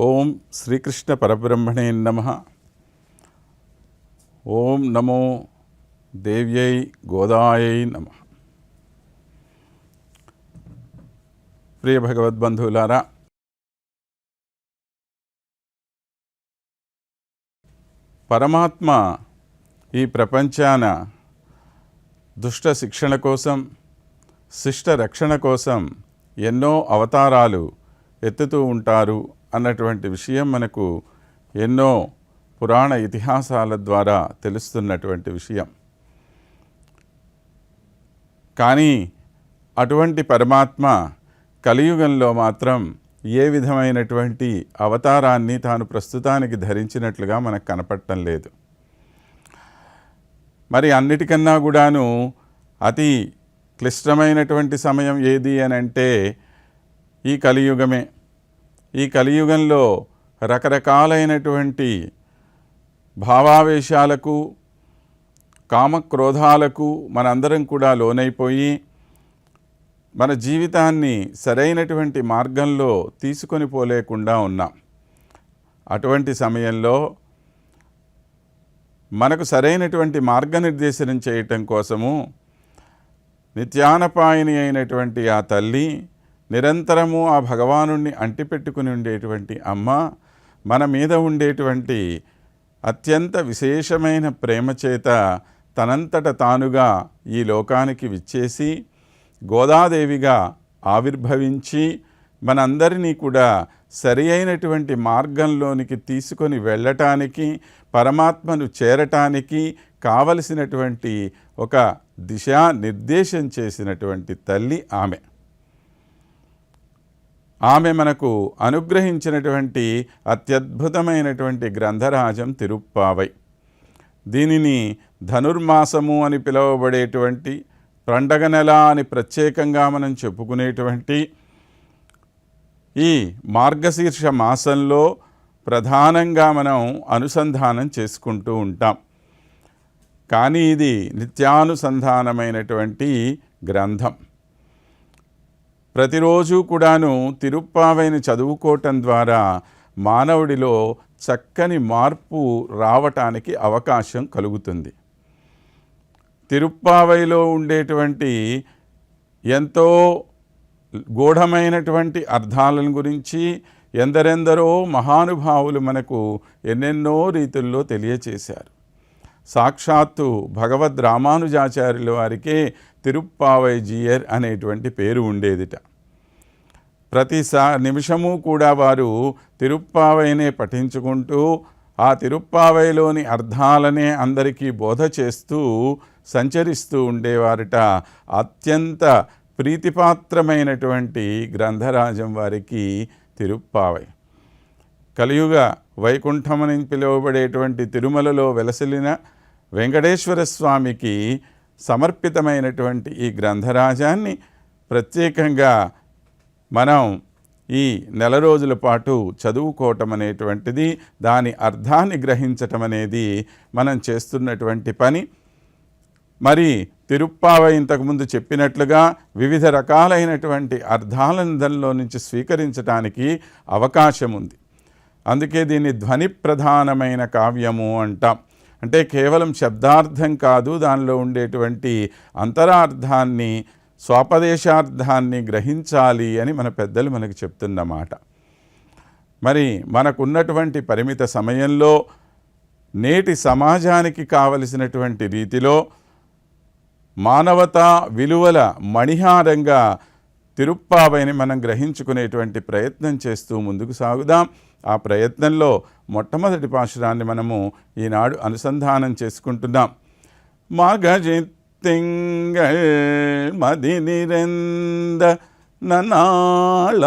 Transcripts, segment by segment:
ఓం శ్రీకృష్ణ పరబ్రహ్మణే నమః. ఓం నమో దేవ్యై గోదాయై నమః. ప్రియ భగవద్బంధువులారా, పరమాత్మ ఈ ప్రపంచాన దుష్ట శిక్షణ కోసం, శిష్ట రక్షణ కోసం ఎన్నో అవతారాలు ఎత్తుతూ ఉంటారు అన్నటువంటి విషయం మనకు ఎన్నో పురాణ ఇతిహాసాల ద్వారా తెలుస్తున్నటువంటి విషయం. కానీ అటువంటి పరమాత్మ కలియుగంలో మాత్రం ఏ విధమైనటువంటి అవతారాన్ని తాను ప్రస్తుతానికి ధరించినట్లుగా మనకు కనపడటం లేదు. మరి అన్నిటికన్నా కూడాను అతి క్లిష్టమైనటువంటి సమయం ఏది అని అంటే ఈ కలియుగమే. ఈ కలియుగంలో రకరకాలైనటువంటి భావావేశాలకు, కామక్రోధాలకు మనందరం కూడా లోనైపోయి మన జీవితాన్ని సరైనటువంటి మార్గంలో తీసుకొని పోలేకుండా ఉన్నాం. అటువంటి సమయంలో మనకు సరైనటువంటి మార్గనిర్దేశనం చేయటం కోసము నిత్యానపాయిని అయినటువంటి ఆ తల్లి, నిరంతరము ఆ భగవానుణ్ణి అంటిపెట్టుకుని ఉండేటువంటి అమ్మ, మన మీద ఉండేటువంటి అత్యంత విశేషమైన ప్రేమ చేత తనంతట తానుగా ఈ లోకానికి విచ్చేసి గోదాదేవిగా ఆవిర్భవించి మనందరినీ కూడా సరి అయినటువంటి మార్గంలోనికి తీసుకొని వెళ్ళటానికి, పరమాత్మను చేరటానికి కావలసినటువంటి ఒక దిశానిర్దేశం చేసినటువంటి తల్లి ఆమె. ఆమె మనకు అనుగ్రహించినటువంటి అత్యద్భుతమైనటువంటి గ్రంథరాజం తిరుప్పావై. దీనిని ధనుర్మాసము అని పిలువబడేటువంటి పండగ నెల అని ప్రత్యేకంగా మనం చెప్పుకునేటువంటి ఈ మార్గశీర్ష మాసంలో ప్రధానంగా మనం అనుసంధానం చేసుకుంటూ ఉంటాం. కానీ ఇది నిత్యానుసంధానమైనటువంటి గ్రంథం. ప్రతిరోజు కూడాను తిరుప్పావైని చదువుకోవటం ద్వారా మానవుడిలో చక్కని మార్పు రావటానికి అవకాశం కలుగుతుంది. తిరుప్పావైలో ఉండేటువంటి ఎంతో గూఢమైనటువంటి అర్థాలను గురించి ఎందరెందరో మహానుభావులు మనకు ఎన్నెన్నో రీతుల్లో తెలియచేశారు. సాక్షాత్తు భగవద్ రామానుజాచార్యుల వారికే తిరుప్పావై జీయర్ అనేటువంటి పేరు ఉండేదిట. ప్రతి నిమిషము కూడా వారు తిరుప్పావైనే పఠించుకుంటూ ఆ తిరుప్పావైలోని అర్థాలనే అందరికీ బోధ చేస్తూ సంచరిస్తూ ఉండేవారట. అత్యంత ప్రీతిపాత్రమైనటువంటి గ్రంథరాజం వారికి తిరుప్పావై. కలియుగ వైకుంఠమని పిలువబడేటువంటి తిరుమలలో వెలసిలిన వెంకటేశ్వర స్వామికి సమర్పితమైనటువంటి ఈ గ్రంథరాజాన్ని ప్రత్యేకంగా మనం ఈ నెల రోజుల పాటు చదువుకోవటం అనేటువంటిది, దాని అర్థాన్ని గ్రహించటం అనేది మనం చేస్తున్నటువంటి పని. మరి తిరుప్పావై ఇంతకుముందు చెప్పినట్లుగా వివిధ రకాలైనటువంటి అర్థాలను దానిలో నుంచి స్వీకరించడానికి అవకాశం ఉంది. అందుకే దీన్ని ధ్వని ప్రధానమైన కావ్యము అంటాం. అంటే కేవలం శబ్దార్థం కాదు, దానిలో ఉండేటువంటి అంతరార్థాన్ని, స్వాపదేశార్థాన్ని గ్రహించాలి అని మన పెద్దలు మనకు చెప్తున్నమాట. మరి మనకున్నటువంటి పరిమిత సమయంలో నేటి సమాజానికి కావలసినటువంటి రీతిలో మానవతా విలువల మణిహారంగా తిరుప్పావైని మనం గ్రహించుకునేటువంటి ప్రయత్నం చేస్తూ ముందుకు సాగుదాం. ఆ ప్రయత్నంలో మొట్టమొదటి పాశురాన్ని మనము ఈనాడు అనుసంధానం చేసుకుంటున్నాం. మగజిత్తింగళ్ మది నిరంద ననాళాల్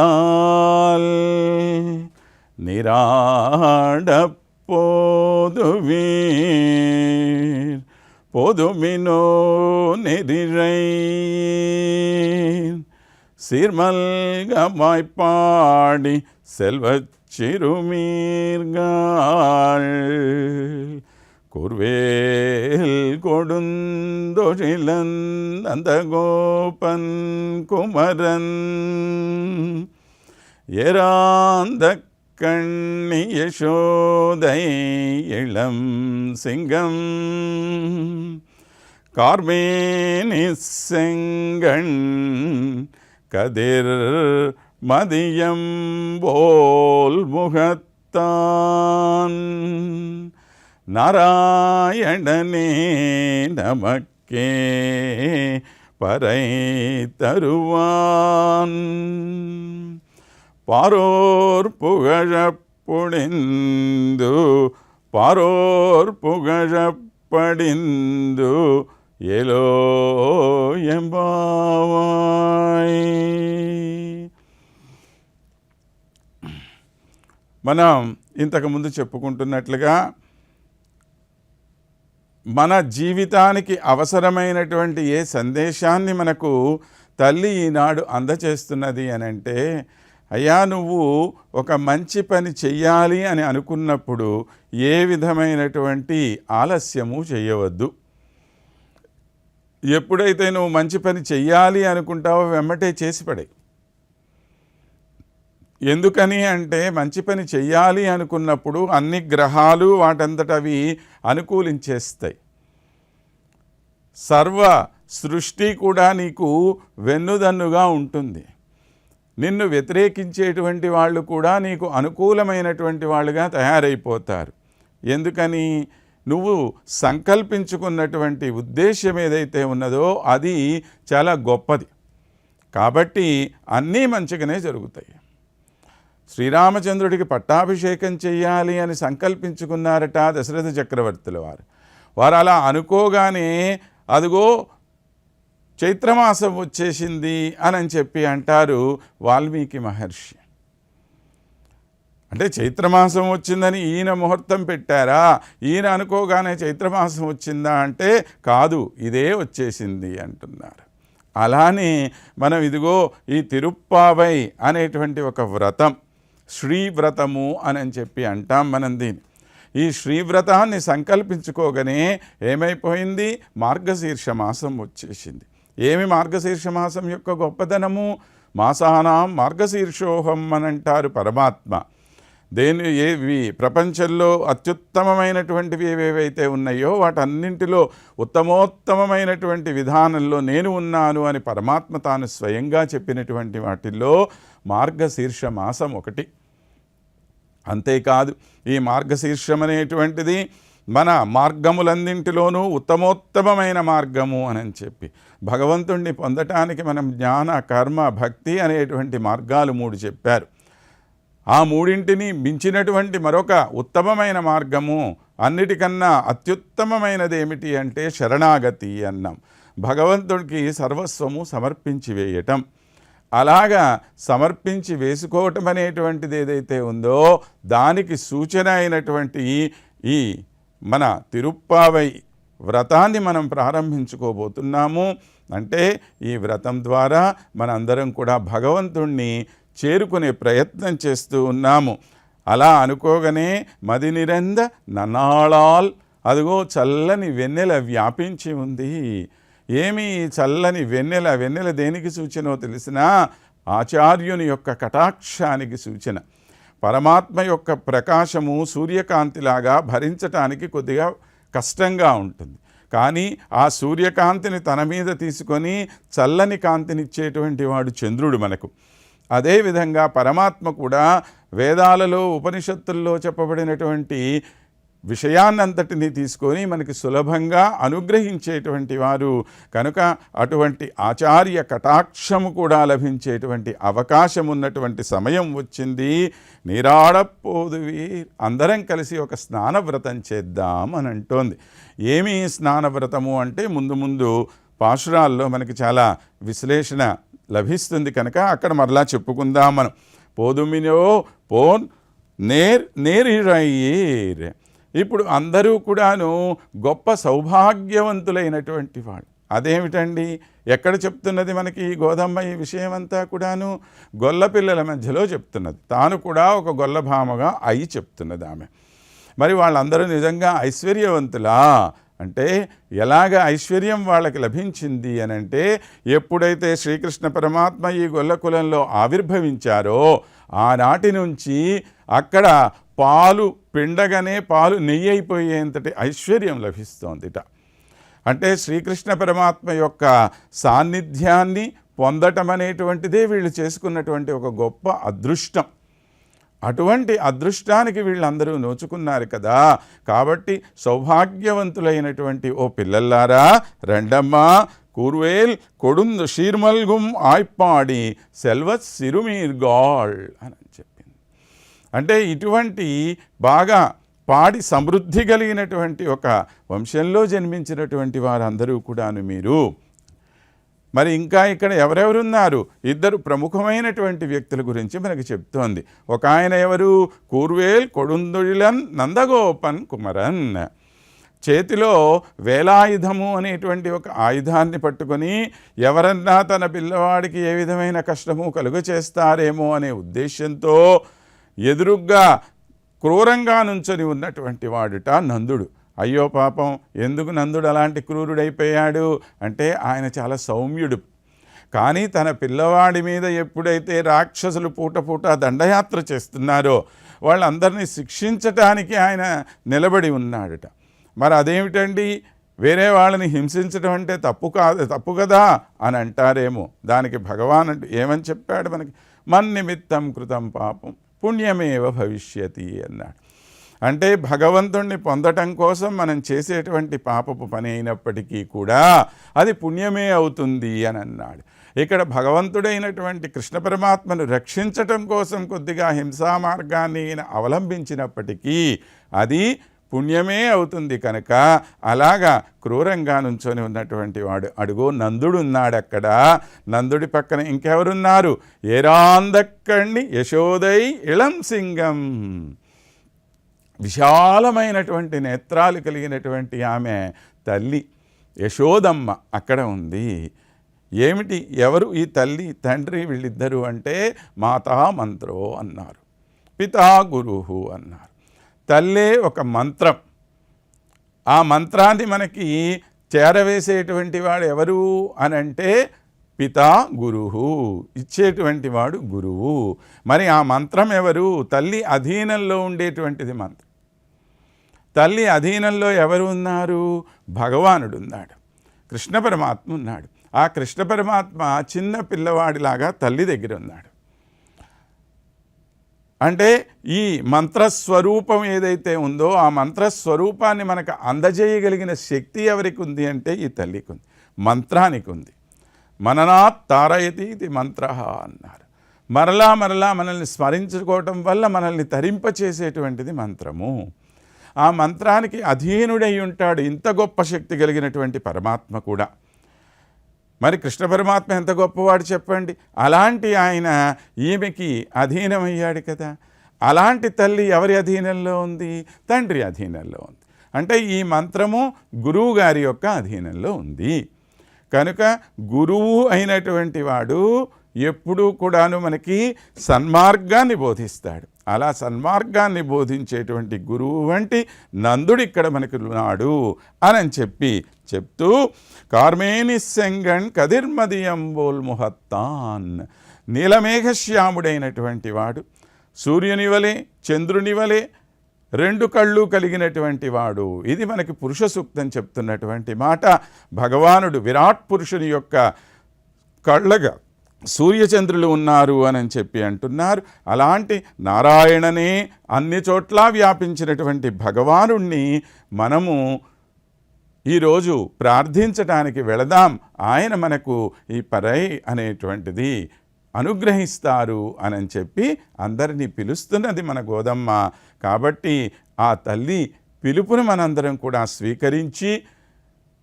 నిరాడపోదువీర్ పొదుమినో நெறிரை சீர்மல்கமாய் பாடி செல்வச் சிறுமீர்கள் குர்வேல் கொடுந்தொழிலன் அந்த கோபன் குமரன் ஏராந்த கண்ணி யசோதை இளம் சிங்கம் கார்மேனி செங்கண் கதிர் மதியம் போல் முகத்தான் நாராயணனே நமக்கே பறை தருவான் பாரோர் புகழப்பொழிந்து பாரோர் புகழப்படிந்து ఏలో ఎంబావాయ్. మనం ఇంతకుముందు చెప్పుకుంటున్నట్లుగా మన జీవితానికి అవసరమైనటువంటి ఏ సందేశాన్ని మనకు తల్లి ఈనాడు అందచేస్తున్నది అని అంటే, అయ్యా నువ్వు ఒక మంచి పని చెయ్యాలి అని అనుకున్నప్పుడు ఏ విధమైనటువంటి ఆలస్యము చేయవద్దు. ఎప్పుడైతే నువ్వు మంచి పని చెయ్యాలి అనుకుంటావో వెంబటే చేసి పడే. ఎందుకని అంటే మంచి పని చెయ్యాలి అనుకున్నప్పుడు అన్ని గ్రహాలు వాటంతటవి అనుకూలించేస్తాయి. సర్వ సృష్టి కూడా నీకు వెన్నుదన్నుగా ఉంటుంది. నిన్ను వ్యతిరేకించేటువంటి వాళ్ళు కూడా నీకు అనుకూలమైనటువంటి వాళ్ళుగా తయారైపోతారు. ఎందుకని? నువ్వు సంకల్పించుకున్నటువంటి ఉద్దేశం ఏదైతే ఉన్నదో అది చాలా గొప్పది. కాబట్టి అన్నీ మంచిగానే జరుగుతాయి. శ్రీరామచంద్రుడికి పట్టాభిషేకం చెయ్యాలి అని సంకల్పించుకున్నారట దశరథ చక్రవర్తుల వారు. వారు అలా అనుకోగానే అదిగో చైత్రమాసం వచ్చేసింది అని చెప్పి అంటారు వాల్మీకి మహర్షి. అంటే చైత్రమాసం వచ్చిందని ఈయన ముహూర్తం పెట్టారా, ఈయన అనుకోగానే చైత్రమాసం వచ్చిందా అంటే కాదు, ఇదే వచ్చేసింది అంటున్నారు. అలానే మనం ఇదిగో ఈ తిరుప్పావై అనేటువంటి ఒక వ్రతం, శ్రీవ్రతము అని చెప్పి అంటాం మనం దీన్ని. ఈ శ్రీవ్రతాన్ని సంకల్పించుకోగానే ఏమైపోయింది? మార్గశీర్ష మాసం వచ్చేసింది. ఏమి మార్గశీర్ష మాసం యొక్క గొప్పదనము? మాసానాం మార్గశీర్షోహం అని అంటారు పరమాత్మ. ఏవి ప్రపంచంలో అత్యుత్తమమైనటువంటివి ఏవేవైతే ఉన్నాయో వాటన్నింటిలో ఉత్తమోత్తమమైనటువంటి విధానంలో నేను ఉన్నాను అని పరమాత్మ తాను స్వయంగా చెప్పినటువంటి వాటిల్లో మార్గశీర్ష మాసం ఒకటి. అంతేకాదు, ఈ మార్గశీర్షం అనేటువంటిది మన మార్గములన్నింటిలోనూ ఉత్తమోత్తమైన మార్గము అని చెప్పి భగవంతుణ్ణి పొందటానికి మనం జ్ఞాన కర్మ భక్తి అనేటువంటి మార్గాలు 3 చెప్పారు. ఆ మూడింటిని మించినటువంటి మరొక ఉత్తమమైన మార్గము, అన్నిటికన్నా అత్యుత్తమమైనది ఏమిటి అంటే శరణాగతి అన్నాం. భగవంతుడికి సర్వస్వము సమర్పించి వేయటం. అలాగా సమర్పించి వేసుకోవటం అనేటువంటిది ఏదైతే ఉందో దానికి సూచన అయినటువంటి ఈ మన తిరుప్పావై వ్రతాన్ని మనం ప్రారంభించుకోబోతున్నాము. అంటే ఈ వ్రతం ద్వారా మనందరం కూడా భగవంతుణ్ణి చేరుకునే ప్రయత్నం చేస్తూ ఉన్నాము. అలా అనుకోగానే మది నిరంద ననాళాల్, అదిగో చల్లని వెన్నెల వ్యాపించి ఉంది. ఏమి చల్లని వెన్నెల? వెన్నెల దేనికి సూచనో తెలిసినా ఆచార్యుని యొక్క కటాక్షానికి సూచన. పరమాత్మ యొక్క ప్రకాశము సూర్యకాంతిలాగా భరించటానికి కొద్దిగా కష్టంగా ఉంటుంది. కానీ ఆ సూర్యకాంతిని తన మీద తీసుకొని చల్లని కాంతినిచ్చేటువంటి వాడు చంద్రుడు మనకు. అదేవిధంగా పరమాత్మ కూడా వేదాలలో ఉపనిషత్తుల్లో చెప్పబడినటువంటి విషయాన్నంతటినీ తీసుకొని మనకి సులభంగా అనుగ్రహించేటువంటి వారు కనుక అటువంటి ఆచార్య కటాక్షము కూడా లభించేటువంటి అవకాశం ఉన్నటువంటి సమయం వచ్చింది. నీరాడపోదువి, అందరం కలిసి ఒక స్నానవ్రతం చేద్దాం అని అంటోంది. ఏమి స్నానవ్రతము అంటే ముందు పాశురాల్లో మనకి చాలా విశ్లేషణ లభిస్తుంది కనుక అక్కడ మరలా చెప్పుకుందాం మనం. పోదుమినో పోన్ నేరిరయ్యేర్. ఇప్పుడు అందరూ కూడాను గొప్ప సౌభాగ్యవంతులైనటువంటి వాళ్ళు. అదేమిటండి? ఎక్కడ చెప్తున్నది మనకి గోదమ్మ ఈ విషయం అంతా కూడాను? గొల్లపిల్లల మధ్యలో చెప్తున్నది. తాను కూడా ఒక గొల్లభామగా అయి చెప్తున్నది ఆమె. మరి వాళ్ళందరూ నిజంగా ఐశ్వర్యవంతులా అంటే ఎలాగ ఐశ్వర్యం వాళ్ళకి లభించింది అనంటే, ఎప్పుడైతే శ్రీకృష్ణ పరమాత్మ ఈ గొల్లకులంలో ఆవిర్భవించారో ఆనాటి నుంచి అక్కడ పాలు పిండగానే పాలు నెయ్యి అయిపోయేంతటి ఐశ్వర్యం లభిస్తోందిట. అంటే శ్రీకృష్ణ పరమాత్మ యొక్క సాన్నిధ్యాన్ని పొందటం అనేటువంటిదే వీళ్ళు చేసుకున్నటువంటి ఒక గొప్ప అదృష్టం. అటువంటి అదృష్టానికి వీళ్ళందరూ నోచుకున్నారు కదా. కాబట్టి సౌభాగ్యవంతులైనటువంటి ఓ పిల్లల్లారా, రెండమ్మా కూర్వేల్ కొడుందు షీర్మల్గుం ఆయ్పాడి సెల్వత్ సిరుమీర్గాళ్ అని చెప్పింది. అంటే ఇటువంటి బాగా పాడి సమృద్ధి కలిగినటువంటి ఒక వంశంలో జన్మించినటువంటి వారందరూ కూడాను మీరు. మరి ఇంకా ఇక్కడ ఎవరెవరున్నారు? ఇద్దరు ప్రముఖమైనటువంటి వ్యక్తుల గురించి మనకు చెప్తోంది. ఒక ఆయన ఎవరు? కూర్వేల్ కొడుందుళన్ నందగోపన్ కుమరన్. చేతిలో వేలాయుధము అనేటువంటి ఒక ఆయుధాన్ని పట్టుకొని ఎవరన్నా తన పిల్లవాడికి ఏ విధమైన కష్టము కలుగ చేస్తారేమో అనే ఉద్దేశంతో ఎదురుగ్గా క్రూరంగా నుంచొని ఉన్నటువంటి వాడుట నందుడు. అయ్యో పాపం, ఎందుకు నందుడు అలాంటి క్రూరుడైపోయాడు అంటే ఆయన చాలా సౌమ్యుడు. కానీ తన పిల్లవాడి మీద ఎప్పుడైతే రాక్షసులు పూట పూట దండయాత్ర చేస్తున్నారో వాళ్ళందరినీ శిక్షించటానికి ఆయన నిలబడి ఉన్నాడుట. మరి అదేమిటండి, వేరే వాళ్ళని హింసించడం అంటే తప్పు కదా అని అంటారేమో. దానికి భగవాన్ అంటే ఏమని చెప్పాడు మనకి? మన్నిమిత్తం కృతం పాపం పుణ్యమేవ భవిష్యతి అన్నాడు. అంటే భగవంతుణ్ణి పొందటం కోసం మనం చేసేటువంటి పాపపు పని అయినప్పటికీ కూడా అది పుణ్యమే అవుతుంది అని అన్నాడు. ఇక్కడ భగవంతుడైనటువంటి కృష్ణ పరమాత్మను రక్షించటం కోసం కొద్దిగా హింసా మార్గాన్ని అవలంబించినప్పటికీ అది పుణ్యమే అవుతుంది. కనుక అలాగా క్రూరంగా నుంచొని ఉన్నటువంటి వాడు అడుగో నందుడు ఉన్నాడు అక్కడ. నందుడి పక్కన ఇంకెవరున్నారు? ఏరాందక్కణ్ణి యశోదై ఇళం సింగం. విశాలమైనటువంటి నేత్రాలు కలిగినటువంటి ఆమె తల్లి యశోదమ్మ అక్కడ ఉంది. ఏమిటి, ఎవరు ఈ తల్లి తండ్రి వీళ్ళిద్దరూ అంటే మాతా మంత్రో అన్నారు, పితా గురువు అన్నారు. తల్లే ఒక మంత్రం. ఆ మంత్రాన్ని మనకి చేరవేసేటువంటి వాడు ఎవరు అనంటే పితా గురువు, ఇచ్చేటువంటి వాడు గురువు. మరి ఆ మంత్రం ఎవరు? తల్లి అధీనంలో ఉండేటువంటిది మంత్రం. తల్లి అధీనంలో ఎవరు ఉన్నారు? భగవానుడు ఉన్నాడు, కృష్ణ పరమాత్మ ఉన్నాడు. ఆ కృష్ణ పరమాత్మ చిన్న పిల్లవాడిలాగా తల్లి దగ్గర ఉన్నాడు. అంటే ఈ మంత్రస్వరూపం ఏదైతే ఉందో ఆ మంత్రస్వరూపాన్ని మనకు అందజేయగలిగిన శక్తి ఎవరికి ఉంది అంటే ఈ తల్లికి ఉంది, మంత్రానికి ఉంది. మననాత్ తారయతి ఇది మంత్ర అన్నారు. మరలా మరలా మనల్ని స్మరించుకోవటం వల్ల మనల్ని తరింపచేసేటువంటిది మంత్రము. ఆ మంత్రానికి అధీనుడై ఉంటాడు ఇంత గొప్ప శక్తి కలిగినటువంటి పరమాత్మ కూడా. మరి కృష్ణ పరమాత్మ ఎంత గొప్పవాడు చెప్పండి. అలాంటి ఆయన ఈమెకి అధీనమయ్యాడు కదా. అలాంటి తల్లి ఎవరి అధీనంలో ఉంది? తండ్రి అధీనంలో ఉంది. అంటే ఈ మంత్రము గురువు గారి యొక్క అధీనంలో ఉంది. కనుక గురువు అయినటువంటి వాడు ఎప్పుడూ కూడాను మనకి సన్మార్గాన్ని బోధిస్తాడు. అలా సన్మార్గాన్ని బోధించేటువంటి గురువు వంటి నందుడు ఇక్కడ మనకు నాడు అని చెప్తూ కార్మేని సెంగణ్ కదిర్మదియంబోల్ ముహత్తాన్. నీలమేఘశ్యాముడైనటువంటి వాడు, సూర్యుని వలె చంద్రుని వలె రెండు కళ్ళు కలిగినటువంటి వాడు. ఇది మనకి పురుష సూక్తం చెప్తున్నటువంటి మాట. భగవానుడు విరాట్ పురుషుని యొక్క కళ్ళగా సూర్యచంద్రులు ఉన్నారు అని అంటున్నారు. అలాంటి నారాయణనే అన్ని చోట్ల వ్యాపించినటువంటి భగవానుణ్ణి మనము ఈరోజు ప్రార్థించటానికి వెళదాం. ఆయన మనకు ఈ పరై అనేటువంటిది అనుగ్రహిస్తారు అని అందరినీ పిలుస్తున్నది మన గోదమ్మ. కాబట్టి ఆ తల్లి పిలుపును మనందరం కూడా స్వీకరించి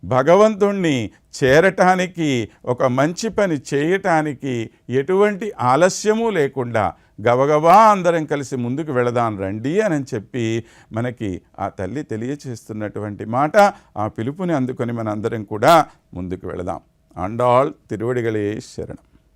భగవంతుణ్ణి చేరటానికి, ఒక మంచి పని చేయటానికి ఎటువంటి ఆలస్యము లేకుండా గబగబా అందరం కలిసి ముందుకు వెళదాం రండి అని మనకి ఆ తల్లి తెలియచేస్తున్నటువంటి మాట. ఆ పిలుపుని అందుకొని మనందరం కూడా ముందుకు వెళదాం. ఆండాళ్ తిరువడిగలే శరణం.